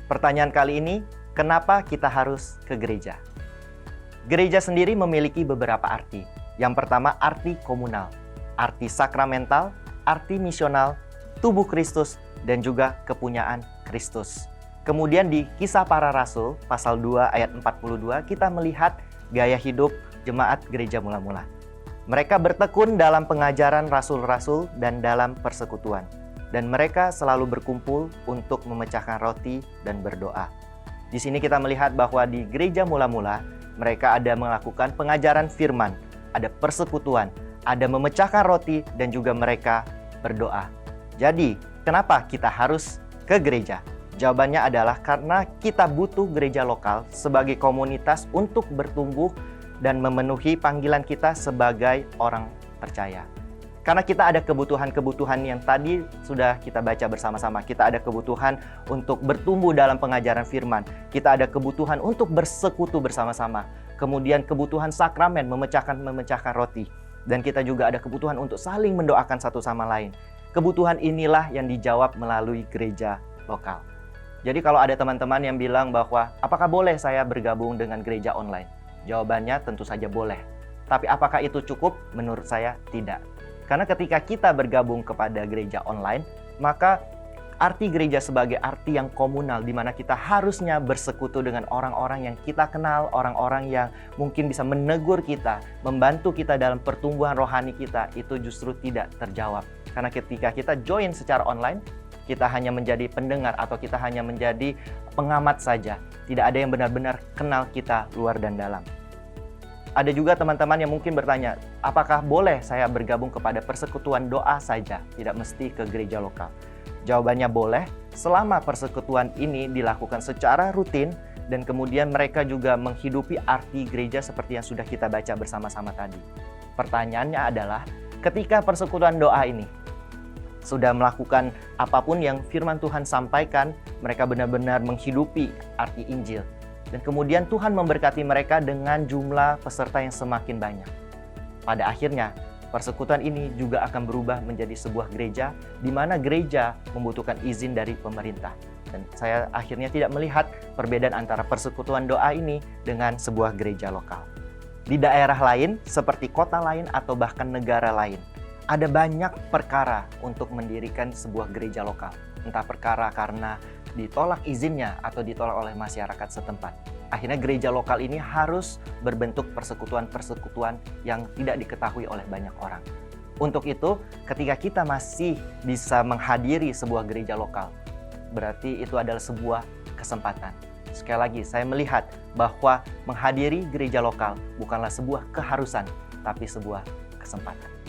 Pertanyaan kali ini, kenapa kita harus ke gereja? Gereja sendiri memiliki beberapa arti. Yang pertama, arti komunal, arti sakramental, arti misional, tubuh Kristus, dan juga kepunyaan Kristus. Kemudian di Kisah Para Rasul, pasal 2 ayat 42, kita melihat gaya hidup jemaat gereja mula-mula. Mereka bertekun dalam pengajaran rasul-rasul dan dalam persekutuan. Dan mereka selalu berkumpul untuk memecahkan roti dan berdoa. Di sini kita melihat bahwa di gereja mula-mula, mereka ada melakukan pengajaran firman, ada persekutuan, ada memecahkan roti, dan juga mereka berdoa. Jadi, kenapa kita harus ke gereja? Jawabannya adalah karena kita butuh gereja lokal sebagai komunitas untuk bertumbuh dan memenuhi panggilan kita sebagai orang percaya. Karena kita ada kebutuhan-kebutuhan yang tadi sudah kita baca bersama-sama. Kita ada kebutuhan untuk bertumbuh dalam pengajaran firman. Kita ada kebutuhan untuk bersekutu bersama-sama. Kemudian kebutuhan sakramen, memecahkan roti. Dan kita juga ada kebutuhan untuk saling mendoakan satu sama lain. Kebutuhan inilah yang dijawab melalui gereja lokal. Jadi kalau ada teman-teman yang bilang bahwa apakah boleh saya bergabung dengan gereja online? Jawabannya tentu saja boleh. Tapi apakah itu cukup? Menurut saya tidak. Karena ketika kita bergabung kepada gereja online, maka arti gereja sebagai arti yang komunal, di mana kita harusnya bersekutu dengan orang-orang yang kita kenal, orang-orang yang mungkin bisa menegur kita, membantu kita dalam pertumbuhan rohani kita, itu justru tidak terjawab. Karena ketika kita join secara online, kita hanya menjadi pendengar atau kita hanya menjadi pengamat saja. Tidak ada yang benar-benar kenal kita luar dan dalam. Ada juga teman-teman yang mungkin bertanya, apakah boleh saya bergabung kepada persekutuan doa saja, tidak mesti ke gereja lokal? Jawabannya boleh, selama persekutuan ini dilakukan secara rutin dan kemudian mereka juga menghidupi arti gereja seperti yang sudah kita baca bersama-sama tadi. Pertanyaannya adalah, ketika persekutuan doa ini sudah melakukan apapun yang firman Tuhan sampaikan, mereka benar-benar menghidupi arti Injil. Dan kemudian Tuhan memberkati mereka dengan jumlah peserta yang semakin banyak. Pada akhirnya, persekutuan ini juga akan berubah menjadi sebuah gereja, di mana gereja membutuhkan izin dari pemerintah. Dan saya akhirnya tidak melihat perbedaan antara persekutuan doa ini dengan sebuah gereja lokal. Di daerah lain, seperti kota lain atau bahkan negara lain, ada banyak perkara untuk mendirikan sebuah gereja lokal. Entah perkara karena ditolak izinnya atau ditolak oleh masyarakat setempat. Akhirnya gereja lokal ini harus berbentuk persekutuan-persekutuan yang tidak diketahui oleh banyak orang. Untuk itu, ketika kita masih bisa menghadiri sebuah gereja lokal, berarti itu adalah sebuah kesempatan. Sekali lagi, saya melihat bahwa menghadiri gereja lokal bukanlah sebuah keharusan, tapi sebuah kesempatan.